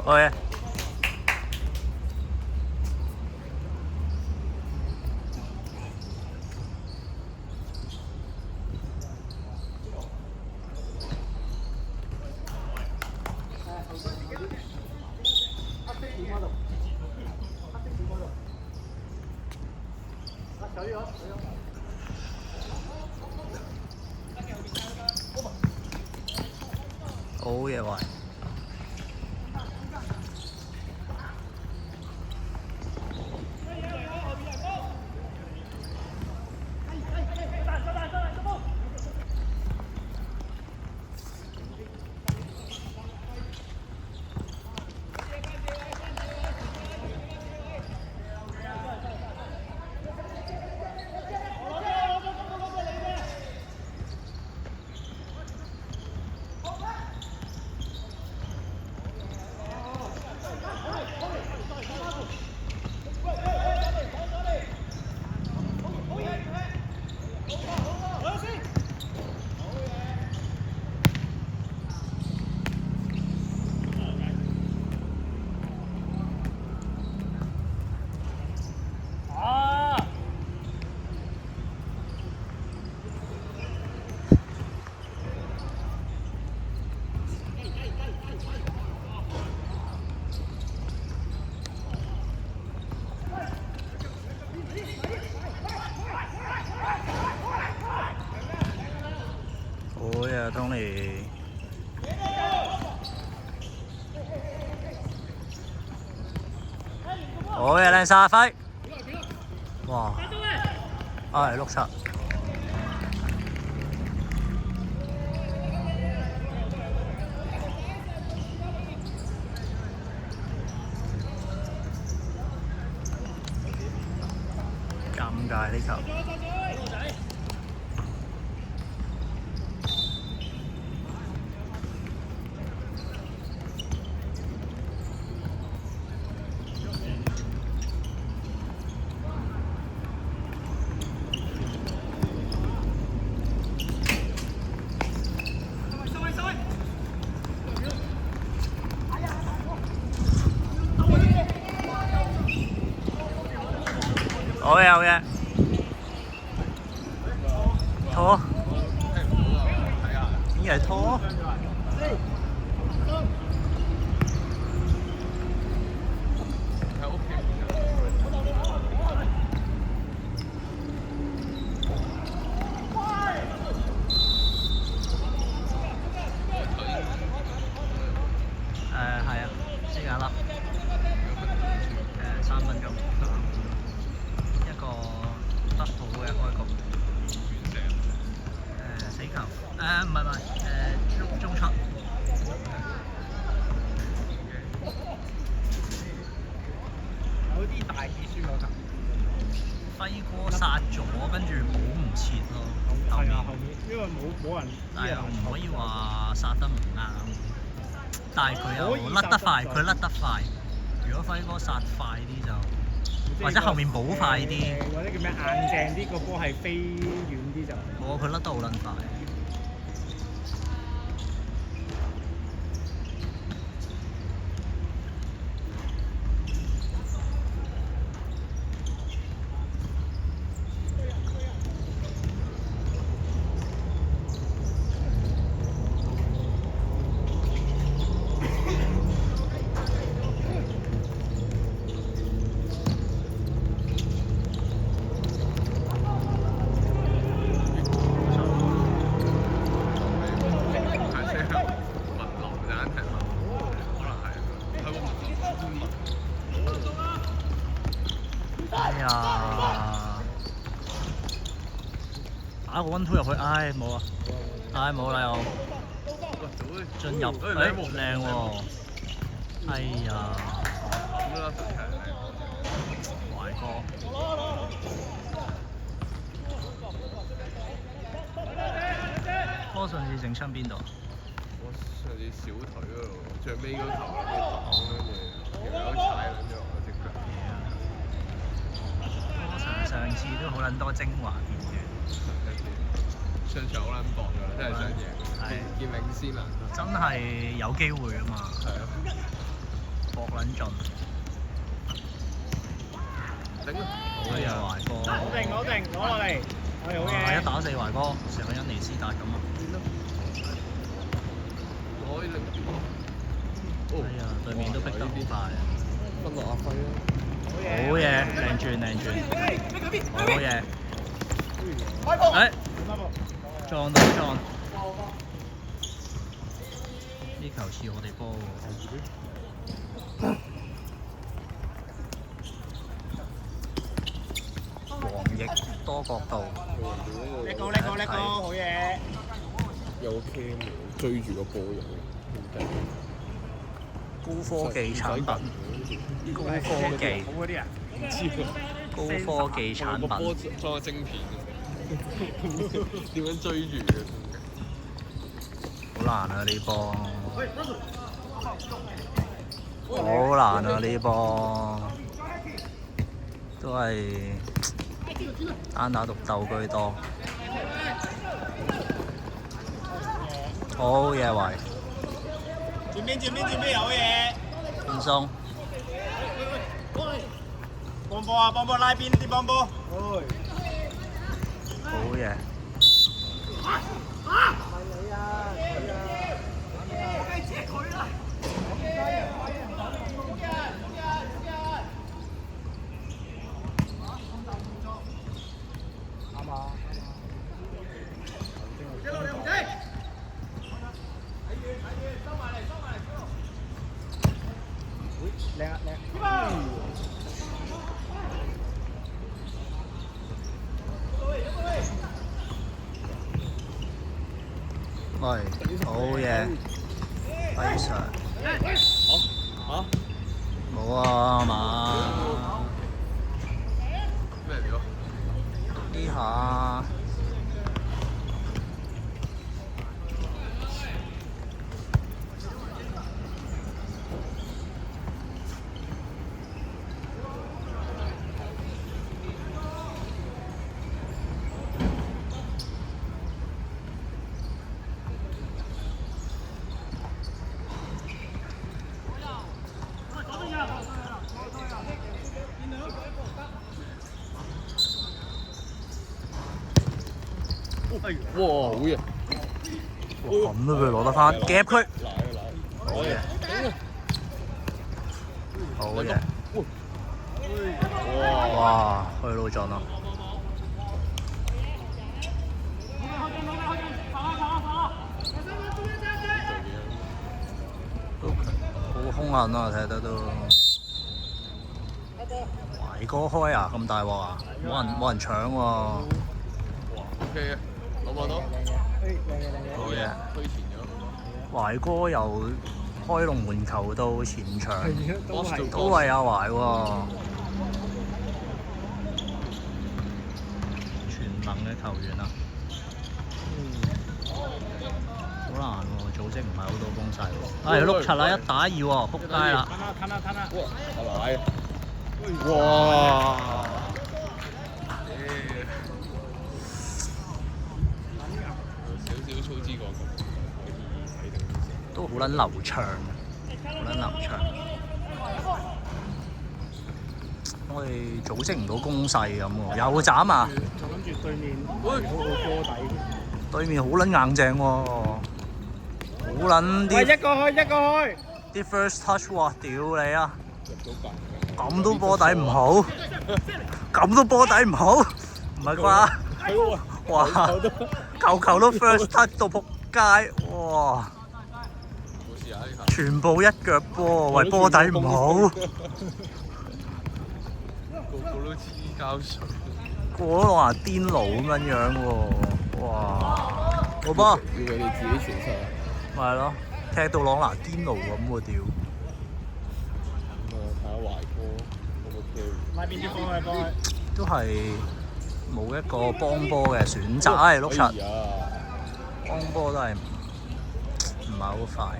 喂。好嘢喎！好嘢，東尼！好嘢，靚晒輝！哇！係碌柒。尷尬呢球。好嘢，好嘢！拖，呢係拖。係啊，時間啦。3分鐘。一個不好嘅開局。死球。唔係，中出。有啲大意輸嗰球。輝哥殺咗，跟住補唔切咯。係啊，後面因為冇人。但係又唔可以話殺得唔啱。但係佢又甩得快，佢甩得快。如果輝哥殺快啲就，或者後面補快啲，或者叫咩硬淨啲，個波係飛遠啲就。冇，佢甩得好撚快。哎呀！打個溫推入去，唉冇啊！唉冇啦又。進入，靚喎！哎呀！懷哥。波上次整親邊度？我上次小腿嗰度，最尾嗰球跟住條友踩撚咗我隻腳。上次都好撚多精華片段。上場好撚搏㗎，真係想贏。見領先啊！真係有機會啊嘛。係啊。搏撚盡。頂啊！好嘢懷哥。攞定，攞落嚟。係好嘢。1打4懷哥，成個恩尼斯達咁啊！可以令哎呀，對面都逼得好快啊！分落阿輝啦。好嘢，靚轉。好嘢。誒，撞到撞。呢球似我哋波喎。黃奕多角度。叻個，好嘢。有個 cam 追住個波入，高科技產品。高科技。好嗰啲啊？唔知喎。高科技產個波品。裝咗晶片，點樣追住嘅？好難啊呢波。好難啊呢波。都係單打獨鬥居多。好嘢維。轉邊好嘢。寬鬆。幫波拉邊啲幫波。好嘢。喂，好嘢，非常。冇啊嘛？咩料？呢下哇，好嘢！咁都俾佢攞得翻，夾佢。好嘢，好嘢。哇，去到盡啦！都好兇狠啊，睇得都。懷哥開啊，咁大鑊啊！冇人搶喎。哇，OK 嘅，攞唔攞到？好嘢。推前咗。懷哥由開龍門球到前場，都係阿懷喎。全能嘅球員啊！好難喎，組織唔係好到攻勢喎。碌柒啦，1打2喎，撲街啦！攤啦！哇！阿奶！哇！少少操之過急，都好撚流暢，好撚流暢。我哋組織唔到攻勢咁喎，又斬啊！就諗住對面好波底。對面好撚硬淨喎，好撚啲。一個去。啲 first touch 喎，屌你啊！入到白。咁都波底唔好，咁都波底唔好，唔係啩？哇！球都 first touch 到撲街，哇！冇事啊，呢球。全部一腳波，喂波底唔好，個個都黐膠水。過咗落牙癲佬咁樣喎，哇！好波！要佢哋自己傳授。咪係咯，踢到朗拿癲奴咁喎屌！睇下懷哥有冇 carry。拉邊啲幫佢。都係冇一個幫波嘅選擇，唉碌柒，幫波都係唔係好快。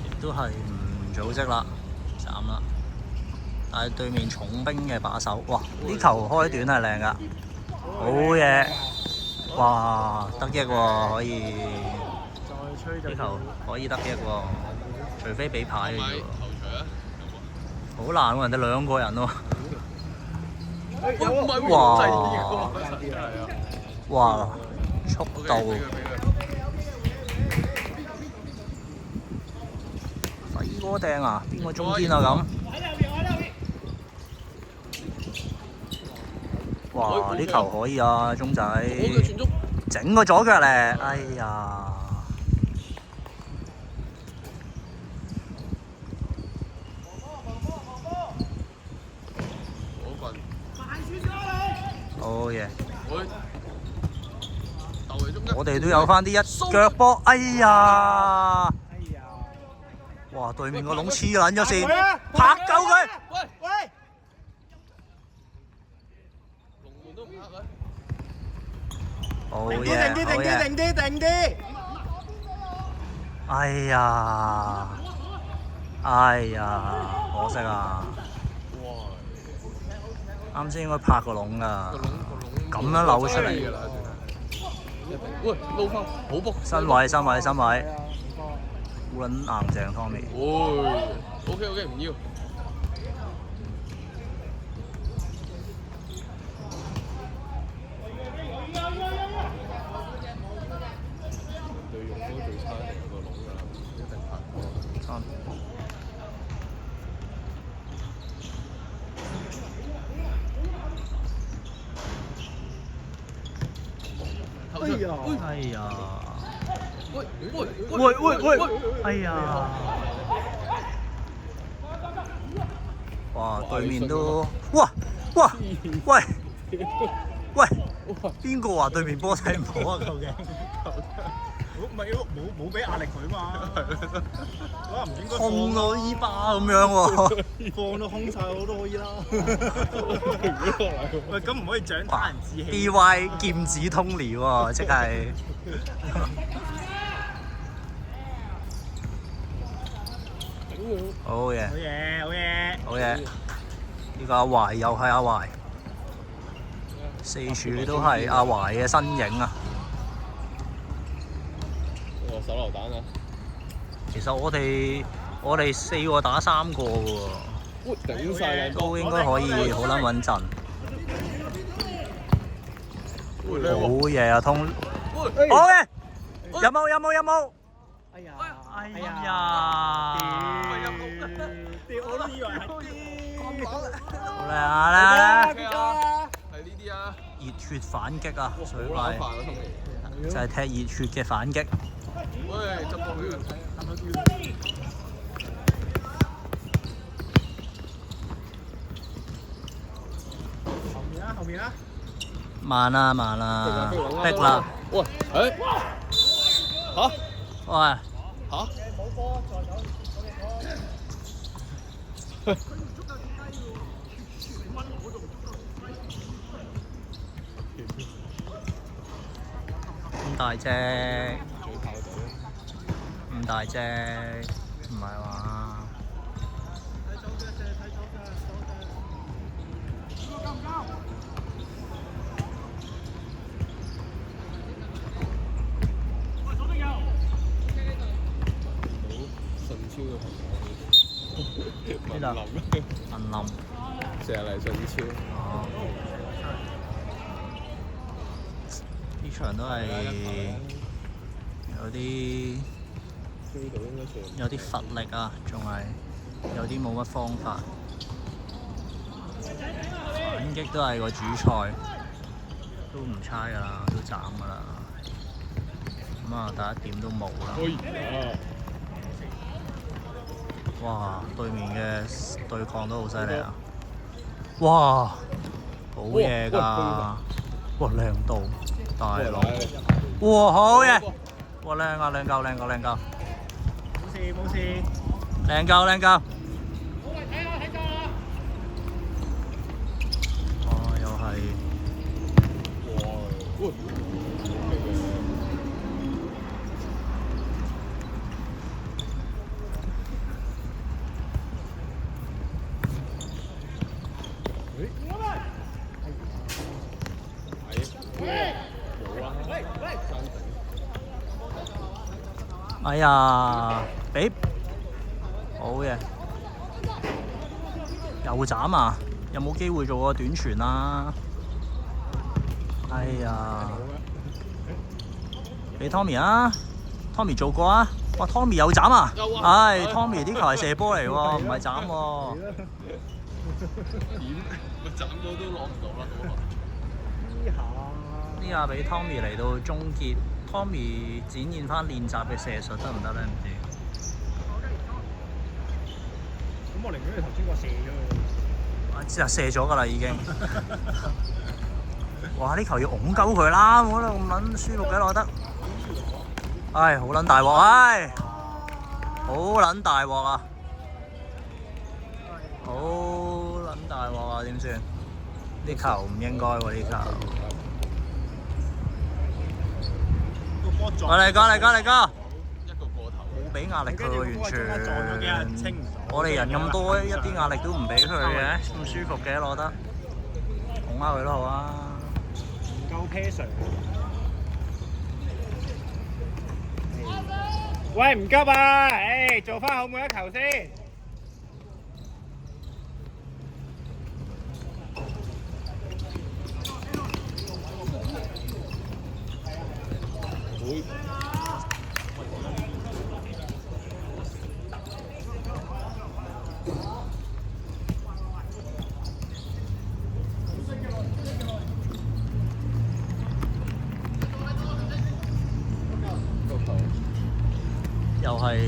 亦都係唔組織啦，斬啦。但係對面重兵嘅把守，哇！呢球開短係靚㗎，好嘢！哇，得益喎，可以再吹就呢球可以得益喎，除非俾牌嘅啫喎，頭槌啊！好難喎，人哋兩個人喎。唔係哇真係啊！哇，速度！輝哥掟啊！邊個中堅啊咁？哇！呢球可以啊，鐘仔。整個左腳咧，哎呀！好嘢！我哋都有翻啲一腳波，哎呀！哇！對面個籠黐撚咗線，拍鳩佢！喂！龍門都唔拍啊！好嘢！定啲！哎呀！可惜啊！啱先應該拍個籠㗎，咁樣扭出嚟㗎啦！喂，撈翻好波！身位，好撚硬淨Tommy。OK，唔要。對用波最差係個籠㗎啦，一定拍波。哎呀！喂！哎呀！哇！對面都哇！喂！邊個話對面波睇唔好啊？究竟？唔係冇俾壓力佢嘛？可能唔應該控到依巴咁樣喎。放到空晒我都可以啦。喂，咁唔可以長他人志氣。B.Y. 劍指 Tony 喎，即係。好嘢！呢個阿懷又係阿懷，四處都係阿懷嘅身影啊！手榴彈啊！其實我哋4個打3個嘅喎，頂曬都應該可以好撚穩陣。好嘢啊，通！好嘅，有冇？哎呀！我都以為係嚟啊！係呢啲啊！熱血反擊啊！水好怪撚煩啊，Tony！就係踢熱血嘅反擊。喂，執波佢啊！後面啦！慢啦，逼啦！喂，喂！冇波，再走。咁大隻，唔大隻，唔係話。順超嘅朋友，邊度？文林。成日嚟順超。哦。呢場都係有啲乏力啊，仲係有啲冇乜方法。反擊都係個主菜，都唔差㗎啦，都斬㗎啦。咁啊，第一點都冇啦。哇！對面嘅對抗都好犀利啊！哇！好嘢㗎！哇，靚到大佬！哇，好嘢！哇，靚啊，靚夠！冇事。靚夠！哦，又係。哎呀，俾好嘅，又斬啊！有冇機會做個短傳啊？哎呀，俾 Tommy 啊 ！Tommy 做過啊！哇 ，Tommy 又斬啊！唉，Tommy 啲球係射波嚟喎，唔係斬喎。點？咪斬到都攞唔到啦，呢下俾 Tommy 嚟到終結 ，Tommy 展現翻練習嘅射術得唔得咧？唔知。咁我寧願你頭先個射咗佢。射咗㗎啦已經。哇！呢球要擁鳩佢啦，冇得咁撚舒服嘅攞得。唉，好撚大鑊，唉，好撚大鑊啊！好撚大鑊啊！點算？呢球唔應該喎，呢球。嚟個！一個過頭。冇俾壓力佢喎，完全。我哋人咁多，一啲壓力都唔俾佢嘅，咁舒服嘅攞得。拱下佢都好啊。唔夠 pressure。喂，唔急啊！誒，做翻好每一球先。會。又係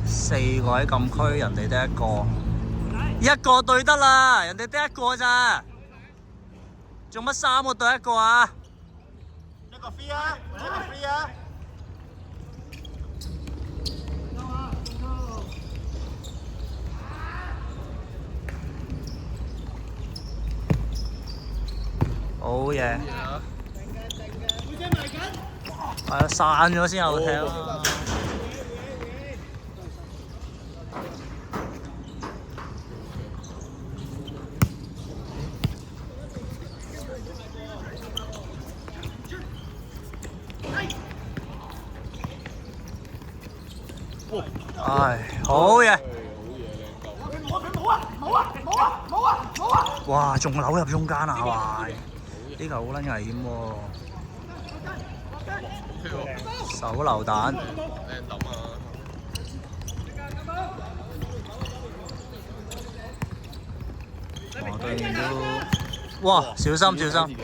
4個喺禁區，人哋得一個對得啦，人哋得一個咋？做乜3個對1個啊？一個 free 啊，一個 free 啊！好嘢！係啊，散咗先有踢啊！唉，好嘢！哇，仲扭入中間啊！哇，呢球好撚危險喎！手榴彈。靚抌啊！哇，對面都，哇，小心小心！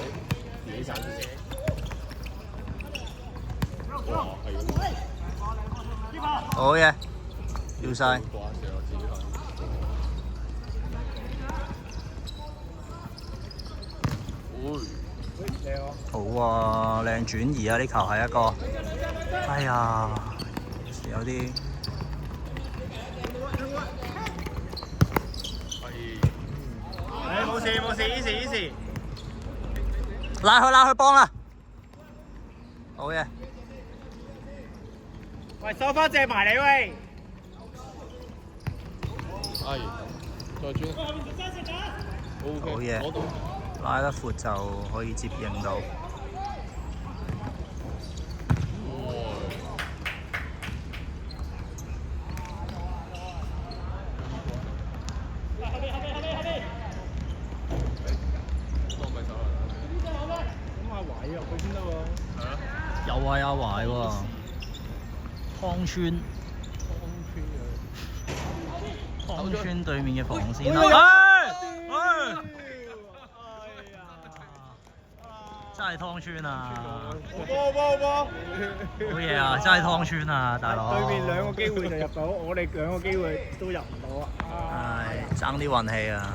好嘢，要晒。好啊，靚轉移啊！呢球係一個，哎呀，有啲。冇事 easy。拉去幫啦！好嘢。喂，收翻借埋你喂。係，再轉。好嘢。拉得闊就可以接應到。又係阿懷喎，湯川對面嘅防線啦，真係湯川啊！波！好嘢啊！真係湯川啊，大佬！對面2個機會就入到，我哋2個機會都入唔到啊！唉，爭啲運氣啊！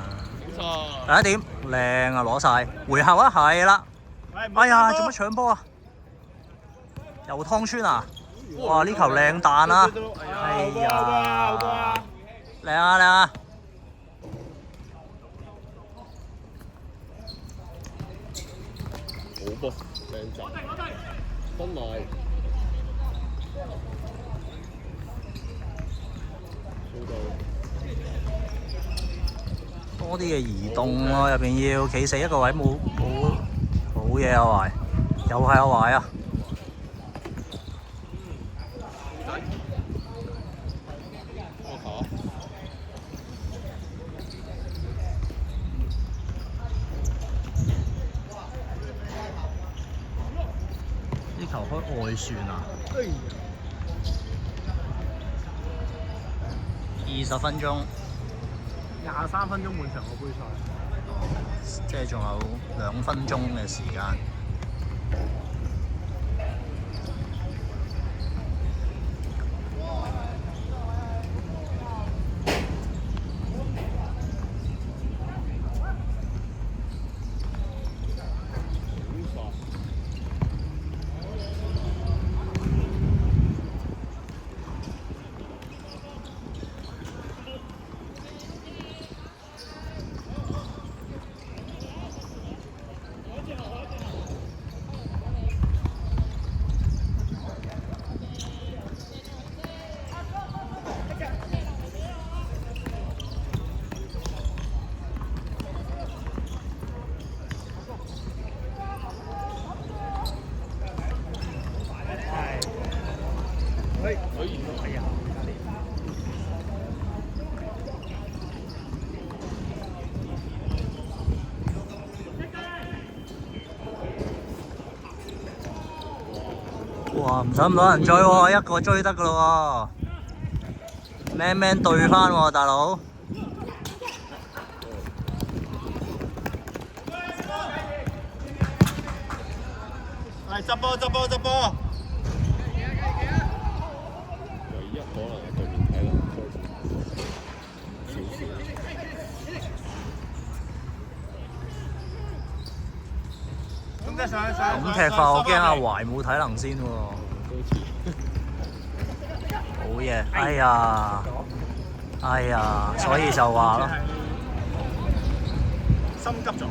冇錯。第一點靚啊，攞晒回合啊，係啦！哎呀，做乜搶波啊？又湯川啊！哇！呢球靚彈啊！哎呀！靚啊！好波，靚陣，分埋，掃到，多啲嘅移動咯，入邊要企死一個位，冇嘢啊懷，又係阿懷啊！外旋啊！20分鐘， 23分鐘滿場個杯賽，即係仲有2分鐘嘅時間。哇！唔使咁多人追喎，一個追得噶咯喎，man 對翻喎，大佬。嚟執波執波執波！唯一可能係對面睇落少少。咁踢法我驚阿懷冇體能先喎。好嘢！哎呀，所以就話咯，心急咗。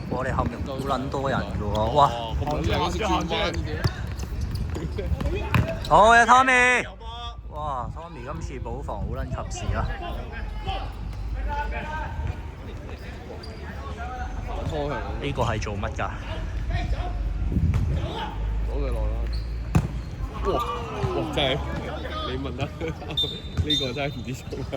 我哋後面好撚多人嘅喎，哇！好嘅 Tommy， 哇 Tommy 今次補防好撚及時啊！方向呢個係做乜㗎？攞佢落啦！哇！真係你問得呢個真係唔知做乜。